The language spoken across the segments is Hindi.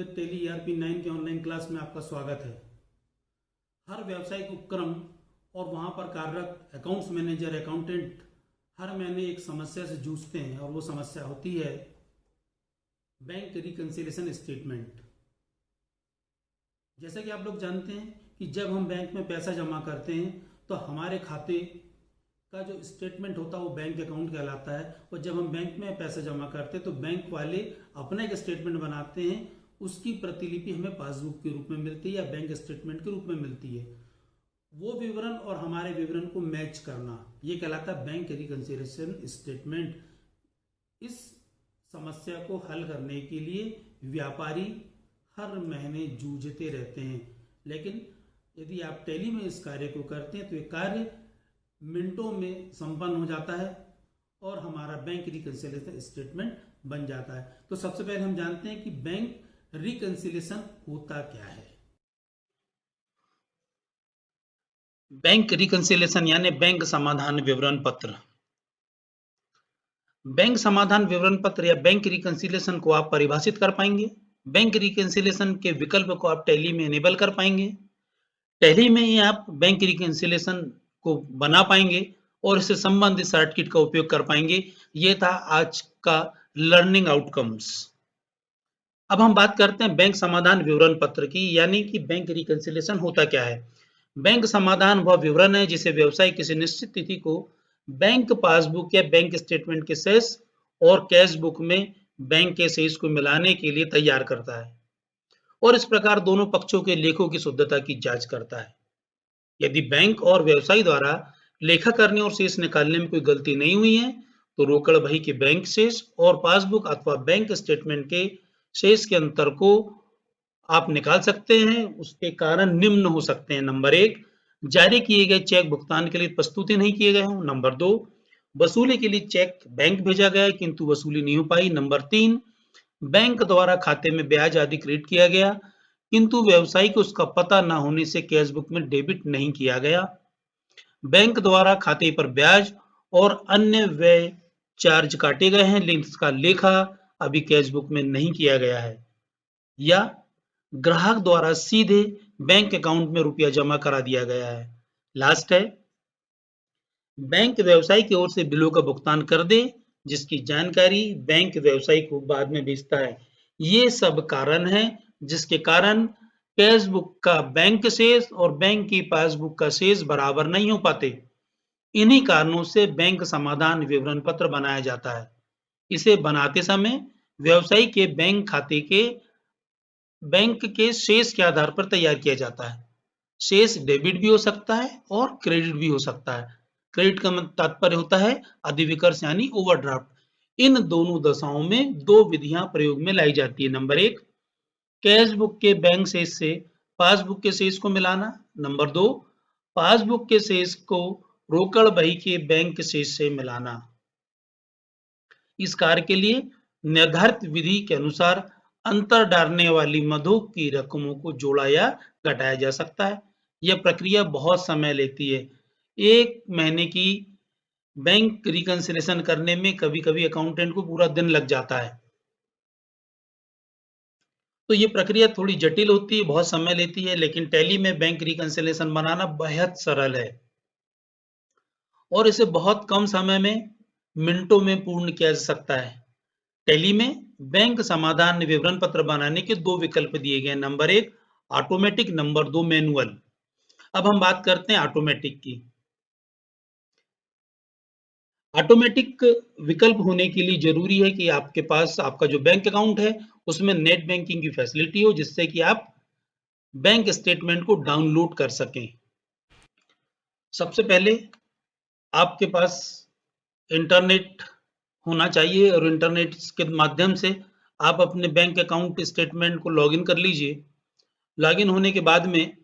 टेली ईआरपी 9 के ऑनलाइन क्लास में आपका स्वागत है। हर व्यावसायिक उपक्रम और वहाँ पर कार्यरत अकाउंट्स मैनेजर, अकाउंटेंट हर महीने एक समस्या से जूझते हैं और वो समस्या होती है बैंक रिकंसिलिएशन स्टेटमेंट। जैसा कि आप लोग जानते हैं कि जब हम बैंक में पैसा जमा करते हैं तो हमारे खाते का जो स्टेटमेंट होता है वो बैंक अकाउंट कहलाता है, और जब हम बैंक में पैसा जमा करते हैं तो बैंक वाले अपना एक स्टेटमेंट बनाते हैं, उसकी प्रतिलिपि हमें पासबुक के रूप में मिलती है या बैंक स्टेटमेंट के रूप में मिलती है। वो विवरण और हमारे विवरण को मैच करना ये कहलाता है बैंक रिकंसिलिएशन स्टेटमेंट। इस समस्या को हल करने के लिए व्यापारी हर महीने जूझते रहते हैं, लेकिन यदि आप टैली में इस कार्य को करते हैं तो ये कार्य मिनटों में संपन्न हो जाता है और हमारा बैंक रिकंसिलिएशन स्टेटमेंट बन जाता है। तो सबसे पहले हम जानते हैं कि बैंक रिकंसिलिएशन होता क्या है। बैंक रिकंसिलिएशन यानी बैंक समाधान विवरण पत्र। बैंक समाधान विवरण पत्र या बैंक रिकंसिलिएशन को आप परिभाषित कर पाएंगे। बैंक रिकंसिलिएशन के विकल्प को आप टैली में इनेबल कर पाएंगे। टैली में ही आप बैंक रिकंसिलिएशन को बना पाएंगे और इससे संबंधित सर्टिफिकेट का उपयोग कर पाएंगे। ये था आज का लर्निंग आउटकम्स। अब हम बात करते हैं बैंक समाधान विवरण पत्र की, यानी कि बैंक रिकंसिलिएशन होता क्या है। बैंक समाधान वह विवरण है जिसे व्यवसाय किसी निश्चित तिथि को बैंक पासबुक या बैंक स्टेटमेंट के शेष और कैश बुक में बैंक के शेष को मिलाने के लिए तैयार करता है और इस प्रकार दोनों पक्षों के लेखों की शुद्धता की जांच करता है। यदि बैंक और व्यवसायी द्वारा लेखा करने और शेष निकालने में कोई गलती नहीं हुई है तो रोकड़ बही के बैंक शेष और पासबुक अथवा बैंक स्टेटमेंट के शेष के अंतर को आप निकाल सकते हैं। उसके कारण निम्न हो सकते हैं। नंबर 1, जारी किए गए चेक भुगतान के लिए प्रस्तुति नहीं किए गए हों। नंबर 2, वसूली के लिए चेक बैंक भेजा गया किंतु वसूली नहीं हो पाई। नंबर 3, बैंक द्वारा खाते में ब्याज आदि क्रेडिट किया गया किंतु व्यवसायी को उसका पता न होने से कैश बुक में डेबिट नहीं किया गया। बैंक द्वारा खाते पर ब्याज और अन्य व्यय चार्ज काटे गए हैं लेकिन इसका लेखा अभी कैश बुक में नहीं किया गया है। या ग्राहक द्वारा सीधे बैंक अकाउंट में रुपया जमा करा दिया गया है। लास्ट है, बैंक व्यवसायी की ओर से बिलों का भुगतान कर दे जिसकी जानकारी बैंक व्यवसायी को बाद में भेजता है। ये सब कारण हैं जिसके कारण कैश बुक का बैंक शेष और बैंक की पासबुक का शेष बराबर नहीं हो पाते। इन्हीं कारणों से बैंक समाधान विवरण पत्र बनाया जाता है। इसे बनाते समय व्यवसायी के बैंक खाते के बैंक के शेष के आधार पर तैयार किया जाता है। शेष डेबिट भी हो सकता है और क्रेडिट भी हो सकता है। क्रेडिट का तात्पर्य होता है अधिविकर्ष यानी ओवरड्राफ्ट। इन दोनों दशाओं में दो विधियां प्रयोग में लाई जाती है। नंबर 1, कैश बुक के बैंक शेष से पासबुक के शेष को मिलाना। नंबर 2, पासबुक के शेष को रोकड़ बही के बैंक शेष से मिलाना। इस कार्य के लिए निर्धारित विधि के अनुसार अंतर डालने वाली मदों की रकमों को जोड़ा या घटाया जा सकता है। यह प्रक्रिया बहुत समय लेती है। 1 महीने की बैंक रिकंसिलिएशन करने में कभी-कभी अकाउंटेंट को पूरा दिन लग जाता है। तो ये प्रक्रिया थोड़ी जटिल होती है, बहुत समय लेती है, लेकिन टैली में बैंक रिकंसिलिएशन बनाना बेहद सरल है और इसे बहुत कम समय में मिनटों में पूर्ण किया जा सकता है। टैली में बैंक समाधान विवरण पत्र बनाने के 2 विकल्प दिए गए हैं। Number 1, automatic. Number 2, manual. अब हम बात करते हैं ऑटोमेटिक की। ऑटोमेटिक विकल्प होने के लिए जरूरी है कि आपके पास आपका जो बैंक अकाउंट है उसमें नेट बैंकिंग की फैसिलिटी हो जिससे कि आप बैंक स्टेटमेंट को डाउनलोड कर सकें। सबसे पहले आपके पास इंटरनेट होना चाहिए और इंटरनेट के माध्यम से आप अपने बैंक अकाउंट स्टेटमेंट को लॉगिन कर लीजिए। लॉगिन होने के बाद में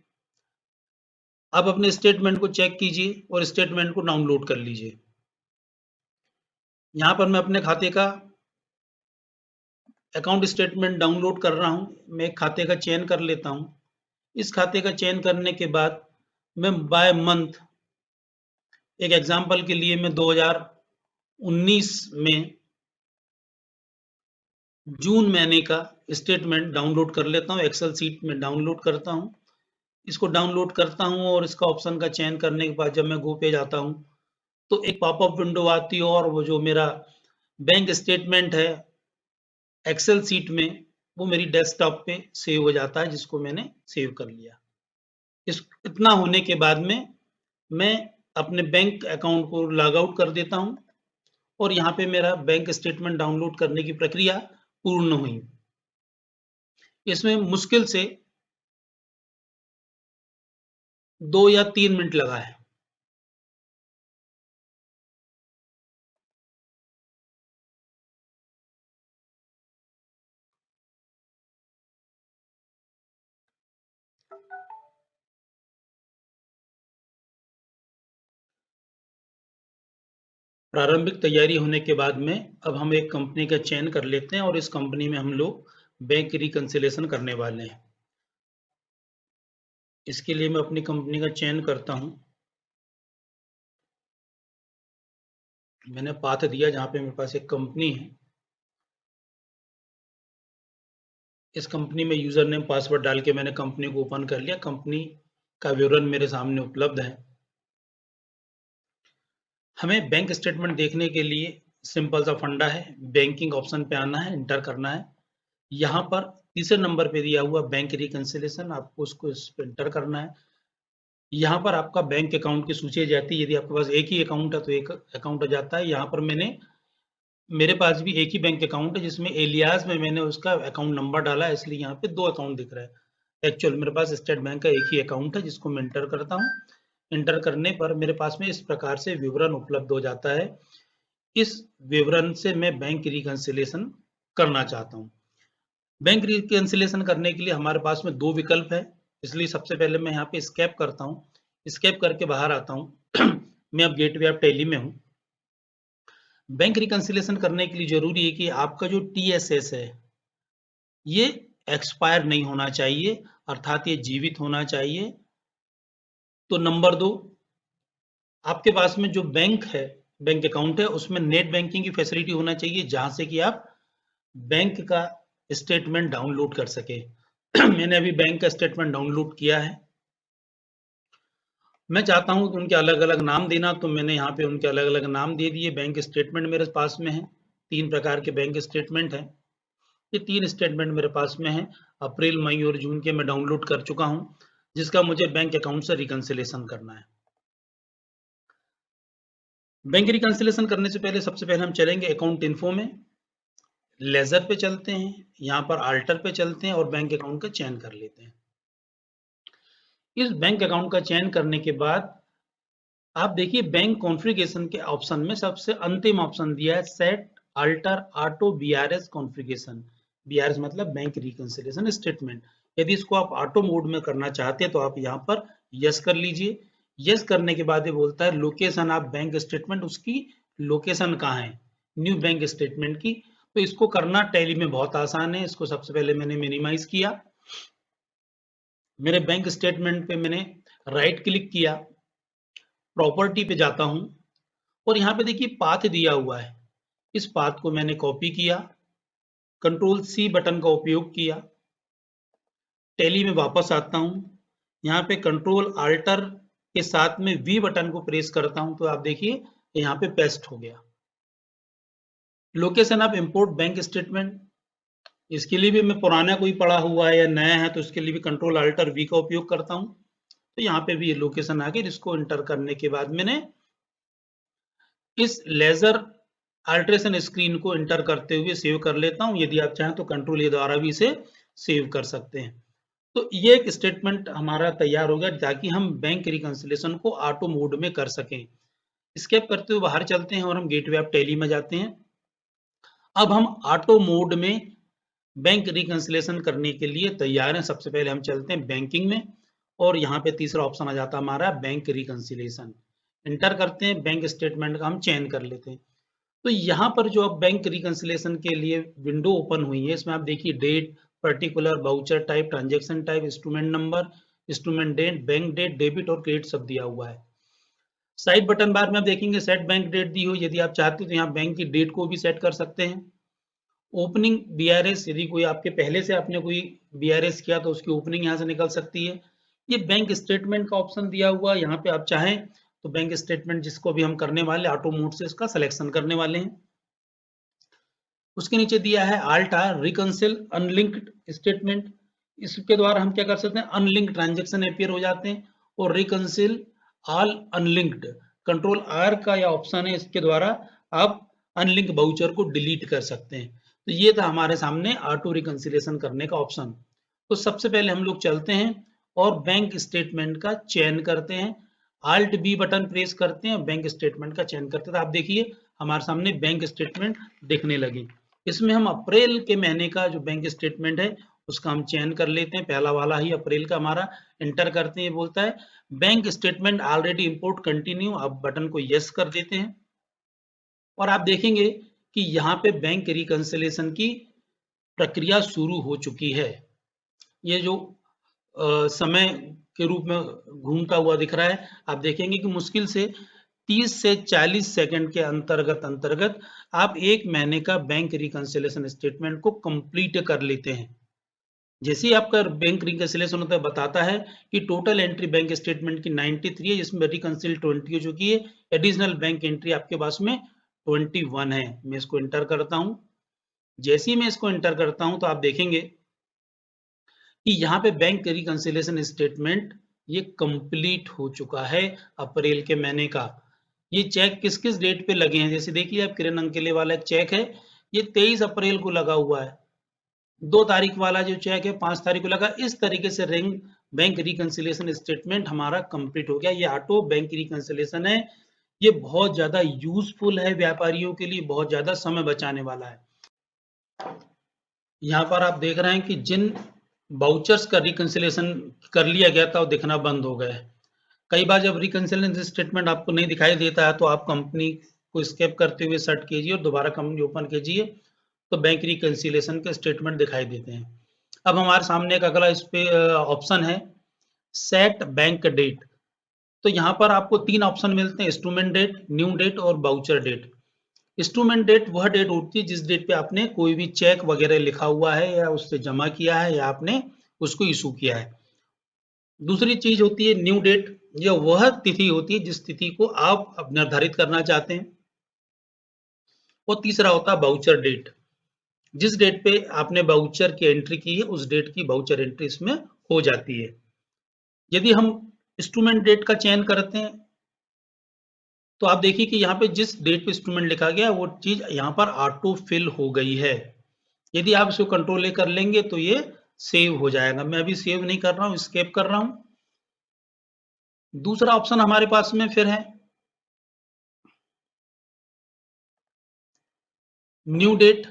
आप अपने स्टेटमेंट को चेक कीजिए और स्टेटमेंट को डाउनलोड कर लीजिए। यहाँ पर मैं अपने खाते का अकाउंट स्टेटमेंट डाउनलोड कर रहा हूँ। मैं एक खाते का चयन कर लेता हूँ। इस खाते का चयन करने के बाद मैं बाय मंथ, एक एग्जांपल के लिए मैं 2019 में जून महीने का स्टेटमेंट डाउनलोड कर लेता हूँ, एक्सेल शीट में डाउनलोड करता हूँ। इसको डाउनलोड करता हूँ और इसका ऑप्शन का चयन करने के बाद जब मैं गो पे जाता हूँ, तो एक पॉपअप विंडो आती है और वो जो मेरा बैंक स्टेटमेंट है एक्सेल शीट में, वो मेरी डेस्कटॉप पे सेव हो जाता है, जिसको मैंने सेव कर लिया। इस इतना होने के बाद में मैं अपने बैंक अकाउंट को लॉग आउट कर देता हूँ और यहाँ पे मेरा बैंक स्टेटमेंट डाउनलोड करने की प्रक्रिया पूर्ण हुई। इसमें मुश्किल से 2 या 3 मिनट लगा है। प्रारंभिक तैयारी होने के बाद में अब हम एक कंपनी का चयन कर लेते हैं और इस कंपनी में हम लोग बैंक रिकंसिलिएशन करने वाले हैं। इसके लिए मैं अपनी कंपनी का चयन करता हूँ। मैंने पाथ दिया जहाँ पे मेरे पास एक कंपनी है। इस कंपनी में यूजर नेम पासवर्ड डाल के मैंने कंपनी को ओपन कर लिया। कंपनी का विवरण मेरे सामने उपलब्ध है। हमें बैंक स्टेटमेंट देखने के लिए सिंपल सा फंडा है, बैंकिंग ऑप्शन पे आना है, इंटर करना है। यहाँ पर तीसरे नंबर पे दिया हुआ बैंक रिकंसिलिएशन, आपको उसको इस पे इंटर करना है। यहाँ पर आपका बैंक अकाउंट की सूची आ जाती है। यदि आपके पास एक ही अकाउंट है तो एक अकाउंट आ जाता है। यहाँ पर मेरे पास भी एक ही बैंक अकाउंट है, जिसमें एलियास में मैंने उसका अकाउंट नंबर डाला है, इसलिए यहाँ पे 2 अकाउंट दिख रहा है। एक्चुअल मेरे पास स्टेट बैंक का एक ही अकाउंट है, जिसको मैं इंटर करता हूँ। इंटर करने पर मेरे पास में इस प्रकार से विवरण उपलब्ध हो जाता है। इस विवरण से मैं बैंक रिकंसिलिएशन करना चाहता हूँ। बैंक रिकंसिलिएशन करने के लिए हमारे पास में 2 विकल्प है, इसलिए सबसे पहले मैं यहाँ पे एस्केप करता हूँ। एस्केप करके बाहर आता हूँ। मैं अब गेटवे ऑफ टैली में हूँ। बैंक रिकंसिलिएशन करने के लिए जरूरी है कि आपका जो TSS है ये एक्सपायर नहीं होना चाहिए, अर्थात ये जीवित होना चाहिए। तो नंबर 2, आपके पास में जो बैंक है, बैंक अकाउंट है, उसमें नेट बैंकिंग की फैसिलिटी होना चाहिए, जहां से कि आप बैंक का स्टेटमेंट डाउनलोड कर सके। मैंने अभी बैंक का स्टेटमेंट डाउनलोड किया है। मैं चाहता हूं कि उनके अलग अलग नाम देना, तो मैंने यहाँ पे उनके अलग अलग नाम दे दिए। बैंक स्टेटमेंट मेरे पास में है, 3 प्रकार के बैंक स्टेटमेंट है। ये 3 स्टेटमेंट मेरे पास में है। अप्रैल, मई और जून के मैं डाउनलोड कर चुका हूं, जिसका मुझे बैंक अकाउंट से रिकंसिलिएशन करना है। बैंक रिकंसिलिएशन करने से पहले सबसे पहले हम चलेंगे अकाउंट इन्फो में, लेजर पे चलते हैं, यहाँ पर अल्टर पे चलते हैं और बैंक अकाउंट का चयन कर लेते हैं। इस बैंक अकाउंट का चयन करने के बाद आप देखिए बैंक कॉन्फ़िगरेशन के ऑप्शन में सबसे अंतिम ऑप्शन दिया है set alter auto BRS configuration. BRS मतलब बैंक रिकंसिलिएशन स्टेटमेंट। यदि इसको आप ऑटो मोड में करना चाहते हैं तो आप यहाँ पर यस कर लीजिए। यस करने के बाद ये बोलता है लोकेशन ऑफ बैंक स्टेटमेंट, उसकी लोकेशन कहाँ है न्यू बैंक स्टेटमेंट की। तो इसको करना टैली में बहुत आसान है। इसको सबसे पहले मैंने मिनिमाइज किया। मेरे बैंक स्टेटमेंट पे मैंने राइट क्लिक किया, प्रॉपर्टी पे जाता हूं और यहाँ पे देखिए पाथ दिया हुआ है। इस पाथ को मैंने कॉपी किया, कंट्रोल C बटन का उपयोग किया, टैली में वापस आता हूं। यहाँ पे कंट्रोल अल्टर के साथ में V बटन को प्रेस करता हूं, तो आप देखिए यहाँ पे पेस्ट हो गया। Location of import bank statement, इसके लिए भी मैं पुराना कोई पड़ा हुआ है या नया है तो इसके लिए भी कंट्रोल अल्टर V का उपयोग करता हूं। तो यहाँ पे भी ये लोकेशन आ गई, जिसको एंटर करने के बाद मैंने इस लेजर अल्ट्रेशन स्क्रीन को एंटर करते हुए सेव कर लेता हूं। यदि आप चाहें तो कंट्रोल ए द्वारा भी इसे सेव कर सकते हैं। तो ये एक स्टेटमेंट हमारा तैयार हो गया, ताकि हम बैंक रिकंसिलिएशन को ऑटो मोड में कर सकें। स्केप करते हुए बाहर चलते हैं और हम गेटवे ऑफ टैली में जाते हैं। अब हम ऑटो मोड में बैंक रिकंसिलिएशन करने के लिए तैयार हैं। सबसे पहले हम चलते हैं बैंकिंग में और यहाँ पे तीसरा ऑप्शन आ जाता है हमारा बैंक रिकंसिलिएशन। इंटर करते हैं, बैंक स्टेटमेंट का हम चयन कर लेते हैं। तो यहाँ पर जो अब बैंक रिकंसिलिएशन के लिए विंडो ओपन हुई है, इसमें आप देखिए date, particular, voucher type, transaction type, instrument number, instrument date, bank date, debit और क्रेडिट सब दिया हुआ है। साइड बटन बार में आप देखेंगे सेट बैंक डेट दी हुई। यदि आप चाहते हो तो यहाँ बैंक की डेट को भी सेट कर सकते हैं ओपनिंग बीआरएस, यदि कोई आपके पहले से आपने कोई बीआरएस किया तो उसकी ओपनिंग यहाँ से निकल सकती है। ये बैंक स्टेटमेंट का ऑप्शन दिया हुआ है, यहाँ पे आप चाहें तो बैंक स्टेटमेंट जिसको भी हम करने वाले ऑटो मोड से इसका सिलेक्शन करने वाले हैं। उसके नीचे दिया है आल्ट आर रिकंसिल अनलिंक्ड स्टेटमेंट, इसके द्वारा हम क्या कर सकते हैं, अनलिंक्ड ट्रांजेक्शन अपीयर हो जाते हैं। और रिकंसिल ऑल अनलिंक्ड, कंट्रोल आर का या ऑप्शन है, इसके द्वारा आप अनलिंक बाउचर को डिलीट कर सकते हैं। तो ये था हमारे सामने ऑटो रिकंसिलेशन करने का ऑप्शन। तो सबसे पहले हम लोग चलते हैं और बैंक स्टेटमेंट का चयन करते हैं, आल्ट बी बटन प्रेस करते हैं, बैंक स्टेटमेंट का चयन करते हैं। तो आप देखिए हमारे सामने बैंक स्टेटमेंट दिखने लगी। इसमें हम अप्रैल के महीने का जो बैंक स्टेटमेंट है उसका हम चयन कर लेते हैं, पहला वाला ही अप्रैल का हमारा एंटर करते हैं। बोलता है bank statement already import continue, आप बटन को यस कर देते हैं और आप देखेंगे कि यहाँ पे बैंक रिकंसिलेशन की प्रक्रिया शुरू हो चुकी है। ये जो समय के रूप में घूमता हुआ दिख रहा है, आप देखेंगे कि मुश्किल से 30 से 40 सेकंड के अंतर्गत आप एक महीने का बैंक रिकंसिलेशन स्टेटमेंट को कंप्लीट कर लेते हैं। जैसे ही आपका बैंक रिकंसिलेशन होता है बताता है कि टोटल एंट्री बैंक स्टेटमेंट की 93 है, जिसमें रिकंसिल 20 हो चुकी है, एडिशनल बैंक एंट्री आपके पास में 21 है। मैं इसको एंटर करता हूं। जैसे ही मैं इसको एंटर करता हूं तो आप देखेंगे कि यहाँ पे बैंक रिकंसिलेशन स्टेटमेंट ये कंप्लीट हो चुका है अप्रैल के महीने का। ये चेक किस किस डेट पे लगे हैं, जैसे देखिए आप किरण अंकेले वाला एक चेक है, ये 23 अप्रैल को लगा हुआ है। 2 तारीख वाला जो चेक है 5 तारीख को लगा। इस तरीके से रिंग बैंक रिकंसिलेशन स्टेटमेंट हमारा कंप्लीट हो गया। ये ऑटो बैंक रिकंसिलेशन है, ये बहुत ज्यादा यूजफुल है व्यापारियों के लिए, बहुत ज्यादा समय बचाने वाला है। यहाँ पर आप देख रहे हैं कि जिन बाउचर्स का रिकंसिलेशन कर लिया गया था वो दिखना बंद हो गया है। कई बार जब रिकंसिलेशन स्टेटमेंट आपको नहीं दिखाई देता है तो आप कंपनी को स्केप करते हुए सर्च कीजिए और दोबारा कंपनी ओपन कीजिए तो बैंक रिकंसिलेशन के स्टेटमेंट दिखाई देते हैं। अब हमारे सामने एक अगला इस पे ऑप्शन है सेट बैंक डेट। तो यहाँ पर आपको 3 ऑप्शन मिलते हैं, इंस्ट्रूमेंट डेट, न्यू डेट और बाउचर डेट। इंस्ट्रूमेंट डेट वह डेट होती है जिस डेट पे आपने कोई भी चेक वगैरह लिखा हुआ है या उससे जमा किया है या आपने उसको इशू किया है। दूसरी चीज होती है न्यू डेट, यह वह तिथि होती है जिस तिथि को आप अब निर्धारित करना चाहते हैं। और तीसरा होता है बाउचर डेट, जिस डेट पे आपने बाउचर की एंट्री की है उस डेट की बाउचर एंट्री इसमें हो जाती है। यदि हम इंस्ट्रूमेंट डेट का चयन करते हैं तो आप देखिए कि यहाँ पे जिस डेट पे इंस्ट्रूमेंट लिखा गया है वो चीज यहाँ पर ऑटो फिल हो गई है। यदि आप इसको कंट्रोल ए कर लेंगे तो ये सेव हो जाएगा। मैं अभी सेव नहीं कर रहा हूँ, स्केप कर रहा हूँ। दूसरा ऑप्शन हमारे पास में फिर है न्यू डेट।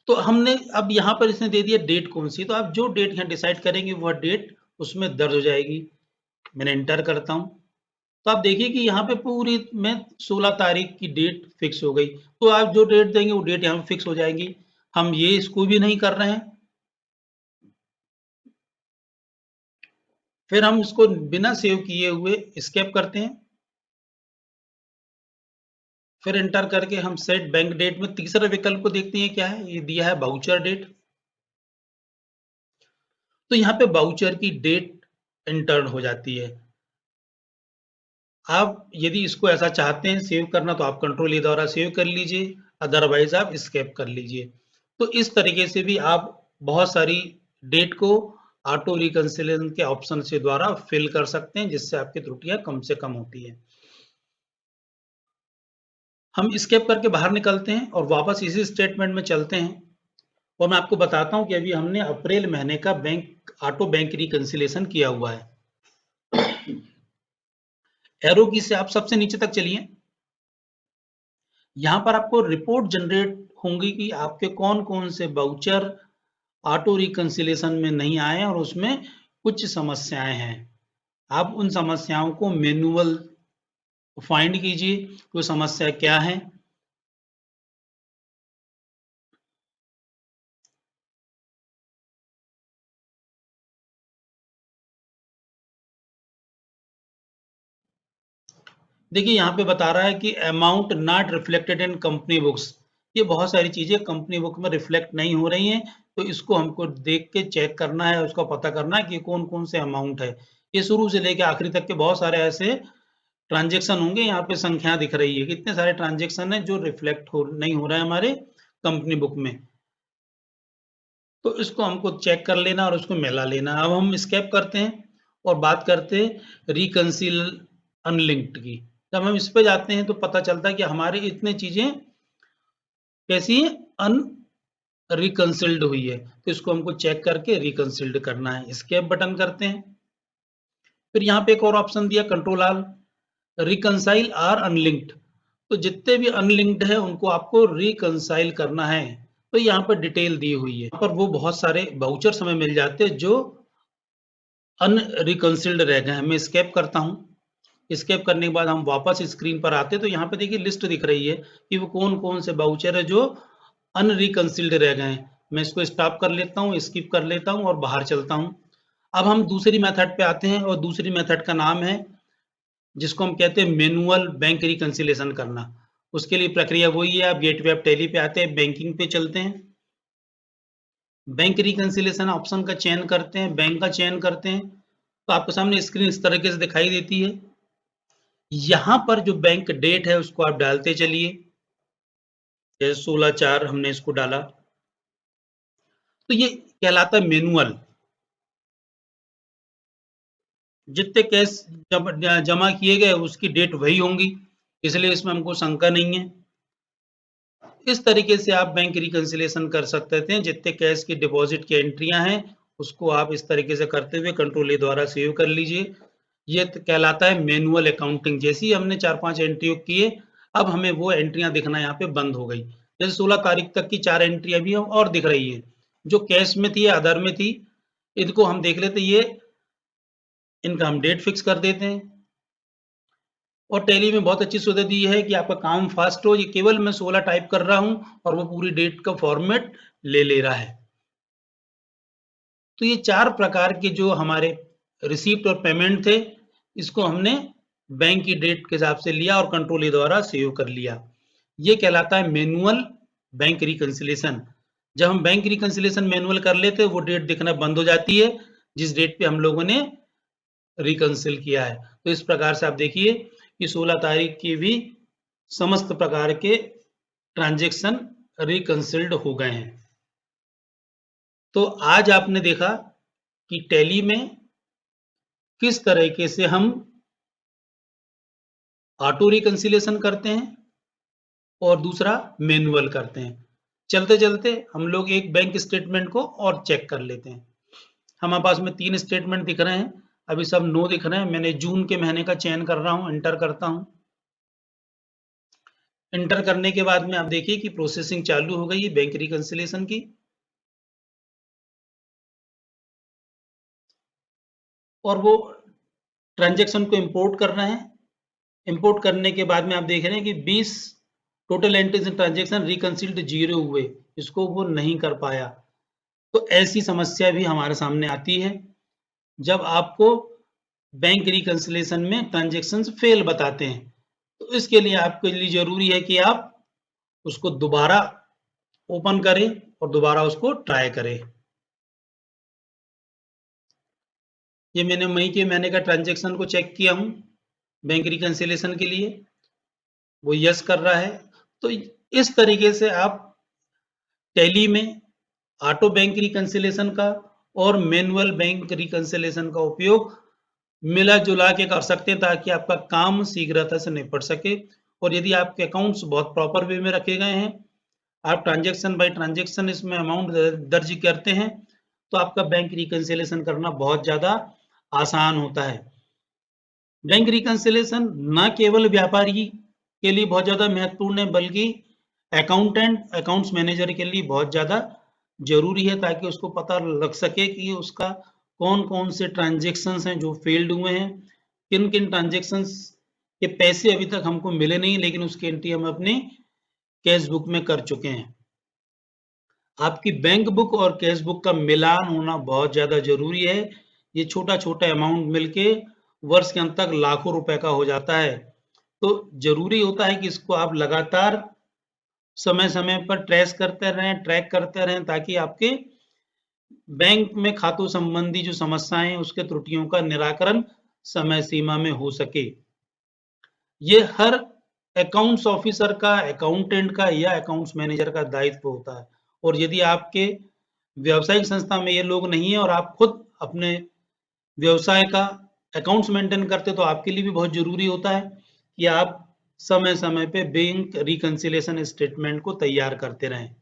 तो हमने अब यहाँ पर इसने दे दिया डेट कौन सी, तो आप जो डेट यहाँ डिसाइड करेंगे वह डेट उसमें दर्ज हो जाएगी। मैंने एंटर करता हूँ तो आप देखिए कि यहाँ पे पूरी में 16 तारीख की डेट फिक्स हो गई। तो आप जो डेट देंगे वो डेट यहाँ फिक्स हो जाएगी। हम ये इसको भी नहीं कर रहे हैं, फिर हम इसको बिना सेव किए हुए स्केप करते हैं। फिर एंटर करके हम सेट बैंक डेट में तीसरे विकल्प को देखते हैं क्या है, ये दिया है बाउचर डेट। तो यहाँ पे बाउचर की डेट एंटर हो जाती है। आप यदि इसको ऐसा चाहते हैं सेव करना तो आप कंट्रोल ए द्वारा सेव कर लीजिए, अदरवाइज आप स्केप कर लीजिए। तो इस तरीके से भी आप बहुत सारी डेट को ऑटो रिकंसिलेशन के ऑप्शन से द्वारा फिल कर सकते हैं, जिससे आपकी त्रुटियां कम से कम होती है। हम स्केप करके बाहर निकलते हैं और वापस इसी स्टेटमेंट में चलते हैं और मैं आपको बताता हूं कि अभी हमने अप्रैल महीने का बैंक ऑटो बैंक रिकंसिलेशन किया हुआ है। एरो की से आप सबसे नीचे तक चलिए। यहाँ पर आपको रिपोर्ट जनरेट होंगी कि आपके कौन कौन से बाउचर ऑटो रिकंसिलेशन में नहीं आए और उसमें कुछ समस्याएं हैं। आप उन समस्याओं को मैनुअल फाइंड कीजिए, वो समस्या क्या है। देखिए यहाँ पे बता रहा है कि amount not reflected in company books, ये बहुत सारी चीज़ें कंपनी बुक में रिफ्लेक्ट नहीं हो रही हैं, तो इसको हमको देख के चेक करना है, उसका पता करना है कि कौन-कौन से अमाउंट है। ये शुरू से लेके आखिरी तक के बहुत सारे ऐसे ट्रांज़ैक्शन होंगे, यहाँ पे संख्या दिख रही है, कितने सारे ट्रांज़ैक्शन हैं जो रिफ्लेक्ट नहीं हो रहे हैं हमारे कंपनी बुक में। तो इसको हमको चेक कर लेना और उसको मिला लेना। अब हम एस्केप करते हैं और बात करते हैं रिकंसील अनलिंक्ड की। जब हम इस पे जाते हैं तो पता चलता है कि हमारी इतनी चीज़ें कैसी हैं, अनरिकंसील्ड हुई है। तो इसको हमको चेक करके रिकंसील्ड करना है। एस्केप बटन करते हैं। फिर यहाँ पे एक और ऑप्शन दिया control all, reconcile or unlinked. तो जितने भी अनलिंक्ड है उनको आपको रिकंसाइल करना है। तो यहाँ पर डिटेल दी हुई है। यहाँ पर वो बहुत सारे वाउचर्स हमें मिल जाते हैं जो अनरिकंसिल्ड रह गए हैं। मैं एस्केप करता हूँ। एस्केप करने के बाद हम वापस स्क्रीन पर आते हैं तो यहाँ पे देखिए लिस्ट दिख रही है कि वो कौन-कौन से वाउचर है जो अनरिकंसिल्ड रह गए हैं। मैं इसको स्टॉप कर लेता हूँ, स्किप कर लेता हूँ और बाहर चलता हूँ। अब हम दूसरी मेथड पे आते हैं और दूसरी मेथड का नाम है जिसको हम कहते हैं मैनुअल बैंक रिकंसिलिएशन करना। उसके लिए प्रक्रिया वही है, आप गेटवे ऑफ टैली पे आते हैं, बैंकिंग पे चलते हैं। बैंक रिकंसिलिएशन ऑप्शन का चयन करते हैं, बैंक का चयन करते हैं, तो आपके सामने स्क्रीन इस तरीके से दिखाई देती है। यहाँ पर जो बैंक डेट है उसको आप डालते चलिए। जैसे 16/4 हमने इसको डाला। तो ये कहलाता है मैनुअल। जितने कैश जमा किए गए उसकी डेट वही होंगी, इसलिए इसमें हमको शंका नहीं है। इस तरीके से आप बैंक रिकंसिलिएशन कर सकते थे। जितने कैश की डिपॉजिट की एंट्रियां हैं उसको आप इस तरीके से करते हुए कंट्रोल ए द्वारा सेव कर लीजिए। ये कहलाता है मैनुअल अकाउंटिंग। जैसे ही हमने 4-5 एंट्री किए, अब हमें वो एंट्रियां दिखना यहाँ पे बंद हो गई। जैसे 16 तारीख तक की 4 एंट्री अभी और दिख रही है, जो कैश में थी, आधार में थी। इनको हम देख लेते, ये इनका हम डेट फिक्स कर देते हैं। और टैली में बहुत अच्छी सुविधा दी है कि आपका काम फास्ट हो। ये केवल मैं 16 टाइप कर रहा हूँ और वो पूरी डेट का फॉर्मेट ले रहा है। तो ये 4 प्रकार के जो हमारे रिसीप्ट और पेमेंट थे, इसको हमने बैंक की डेट के हिसाब से लिया और कंट्रोल ए द्वारा सेव कर लिया। ये कहलाता है मैनुअल बैंक रिकंसिलिएशन। जब हम बैंक रिकंसिलिएशन मैनुअल कर लेते हैं, वो डेट दिखना बंद हो जाती है जिस डेट पे हम लोगों ने रिकंसिल किया है। तो इस प्रकार से आप देखिए कि 16 तारीख की भी समस्त प्रकार के ट्रांजैक्शन रिकंसिल्ड हो गए हैं। तो आज आपने देखा कि टैली में किस तरीके से हम ऑटो रिकंसिलिएशन करते हैं और दूसरा मैनुअल करते हैं। चलते चलते हम लोग एक बैंक स्टेटमेंट को और चेक कर लेते हैं। हमारे पास में 3 स्टेटमेंट दिख रहे हैं, अभी सब नो दिख रहे हैं। मैंने जून के महीने का चयन कर रहा हूं, एंटर करता हूं। एंटर करने के बाद में आप देखिए कि प्रोसेसिंग चालू हो गई है बैंक रिकंसिलिएशन की। और वो ट्रांजैक्शन को इंपोर्ट कर रहे हैं। इंपोर्ट करने के बाद में आप देख रहे हैं कि 20 टोटल एंट्रीज इन ट्रांजैक्शन रिकंसिल्ड 0 हुए, इसको वो नहीं कर पाया। तो ऐसी समस्या भी हमारे सामने आती है जब आपको बैंक रिकंसिलिएशन में ट्रांजैक्शन फेल बताते हैं। तो इसके लिए आपके लिए जरूरी है कि आप उसको दोबारा ओपन करें और दोबारा उसको ट्राई करें। ये मैंने मई के महीने का ट्रांजैक्शन को चेक किया हूं बैंक रिकंसिलिएशन के लिए, वो यस कर रहा है। तो इस तरीके से आप टैली में ऑटो बैंक रिकंसिलिएशन का और मैनुअल बैंक रिकंसिलिएशन का उपयोग मिला जुला के कर सकते हैं ताकि आपका काम शीघ्रता से निपट सके। और यदि आपके अकाउंट्स बहुत प्रॉपर वे में रखे गए हैं, आप ट्रांजैक्शन बाय ट्रांजैक्शन इसमें अमाउंट दर्ज करते हैं, तो आपका बैंक रिकंसिलिएशन करना बहुत ज्यादा आसान होता है। बैंक रिकंसिलिएशन न केवल व्यापारी के लिए बहुत ज्यादा महत्वपूर्ण है, बल्कि अकाउंटेंट, अकाउंट्स मैनेजर के लिए बहुत ज्यादा जरूरी है, ताकि उसको पता लग सके कि उसका कौन कौन से ट्रांजैक्शंस हैं जो फेल्ड हुए हैं, किन किन ट्रांजैक्शंस के पैसे अभी तक हमको मिले नहीं लेकिन उसकी एंट्री हम अपने कैश बुक में कर चुके हैं। आपकी बैंक बुक और कैश बुक का मिलान होना बहुत ज्यादा जरूरी है। ये छोटा छोटा अमाउंट मिलके वर्ष के अंत तक लाखों रुपए का हो जाता है। तो जरूरी होता है कि इसको आप लगातार समय समय पर ट्रैक करते रहें ताकि आपके बैंक में खातों संबंधी जो समस्याएं उसके त्रुटियों का निराकरण समय सीमा में हो सके। ये हर अकाउंट्स ऑफिसर का, अकाउंटेंट का या अकाउंट्स मैनेजर का दायित्व होता है। और यदि आपके व्यावसायिक संस्था में ये लोग नहीं है और आप खुद अपने व्यवसाय का अकाउंट्स मेंटेन करते, तो आपके लिए भी बहुत जरूरी होता है कि आप समय समय पे बैंक रिकंसिलिएशन स्टेटमेंट को तैयार करते रहें।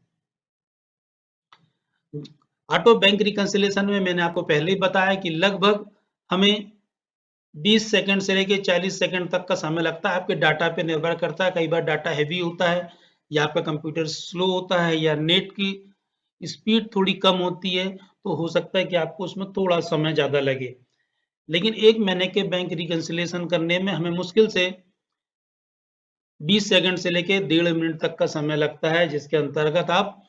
ऑटो बैंक रिकंसिलिएशन में मैंने आपको पहले ही बताया कि लगभग हमें 20 सेकंड से लेके 40 सेकंड तक का समय लगता है। आपके डाटा पे निर्भर करता है, कई बार डाटा हैवी होता है या आपका कंप्यूटर स्लो होता है या नेट की स्पीड थोड़ी कम होती है, तो हो सकता है कि आपको उसमें थोड़ा समय ज़्यादा लगे। लेकिन 1 महीने के बैंक रिकंसिलिएशन करने में हमें मुश्किल से 20 सेकंड से लेके 1.5 मिनट तक का समय लगता है, जिसके अंतर्गत आप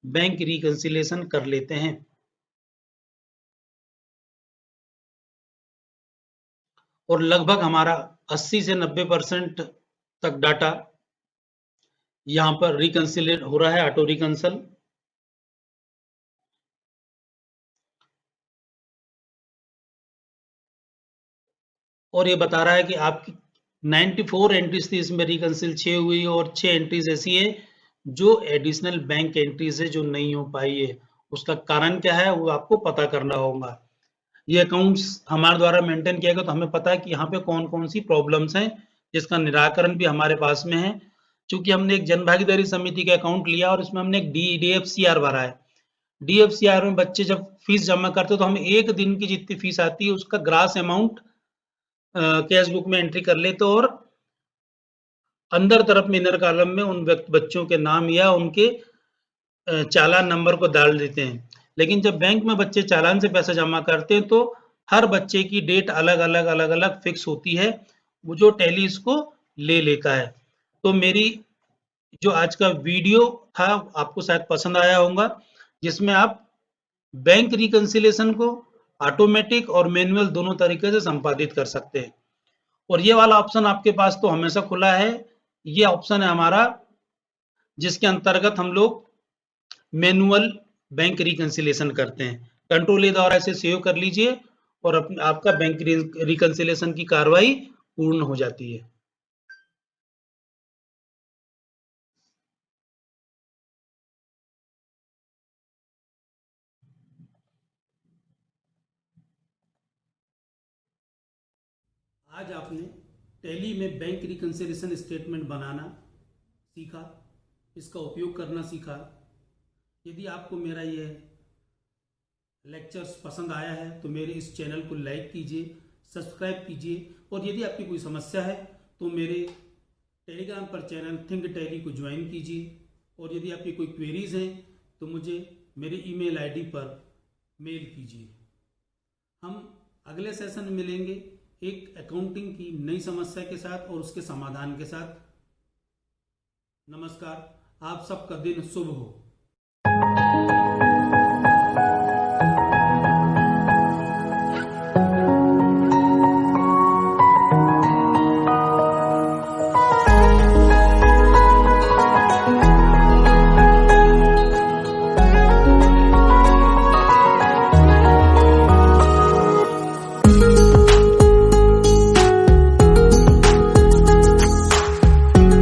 बैंक रिकंसिलिएशन कर लेते हैं। और लगभग हमारा 80 से 90% तक डाटा यहाँ पर रिकंसिलेट हो रहा है, ऑटो रिकंसल। और ये बता रहा है कि आपकी 94 एंट्रीज थी, इसमें रिकंसिल 6 हुई और 6 एंट्रीज ऐसी है जो एडिशनल बैंक एंट्रीज है जो नहीं हो पाई है। उसका कारण क्या है वो आपको पता करना होगा। ये अकाउंट्स हमारे द्वारा मेंटेन किया गया, तो हमें पता है कि यहाँ पे कौन कौन सी प्रॉब्लम्स हैं, जिसका निराकरण भी हमारे पास में है। चूंकि हमने एक जन भागीदारी समिति का अकाउंट लिया और इसमें हमने एक DFCR भरा है। DFCR में बच्चे जब फीस जमा करते हैं तो हमें 1 दिन की जितनी फीस आती है उसका ग्रास अमाउंट कैश बुक में एंट्री कर लेते, और अंदर तरफ में इनर कॉलम में उन बच्चों के नाम या उनके चालान नंबर को डाल देते हैं। लेकिन जब बैंक में बच्चे चालान से पैसा जमा करते हैं तो हर बच्चे की डेट अलग-अलग फिक्स होती है, वो जो टैली इसको ले लेता है। तो मेरी जो आज का वीडियो था आपको शायद पसंद आया होगा, जिसमें आप बैंक रिकंसिलिएशन को ऑटोमेटिक और मैनुअल दोनों तरीके से संपादित कर सकते हैं। और ये वाला ऑप्शन आपके पास तो हमेशा खुला है। ये ऑप्शन है हमारा जिसके अंतर्गत हम लोग मैनुअल बैंक रिकंसिलिएशन करते हैं। कंट्रोल ए द्वारा इसे सेव कर लीजिए और आपका बैंक रिकंसिलिएशन की कार्रवाई पूर्ण हो जाती है। आज आपने टैली में बैंक रिकंसिलिएशन स्टेटमेंट बनाना सीखा, इसका उपयोग करना सीखा। यदि आपको मेरा ये लेक्चर्स पसंद आया है तो मेरे इस चैनल को लाइक कीजिए, सब्सक्राइब कीजिए, और यदि आपकी कोई समस्या है तो मेरे टेलीग्राम पर चैनल थिंक टैली को ज्वाइन कीजिए। और यदि आपकी कोई क्वेरीज हैं तो मुझे मेरे ईमेल आईडी पर मेल कीजिए। हम अगले सेशन में मिलेंगे एक अकाउंटिंग की नई समस्या के साथ और उसके समाधान के साथ। नमस्कार, आप सबका दिन शुभ हो।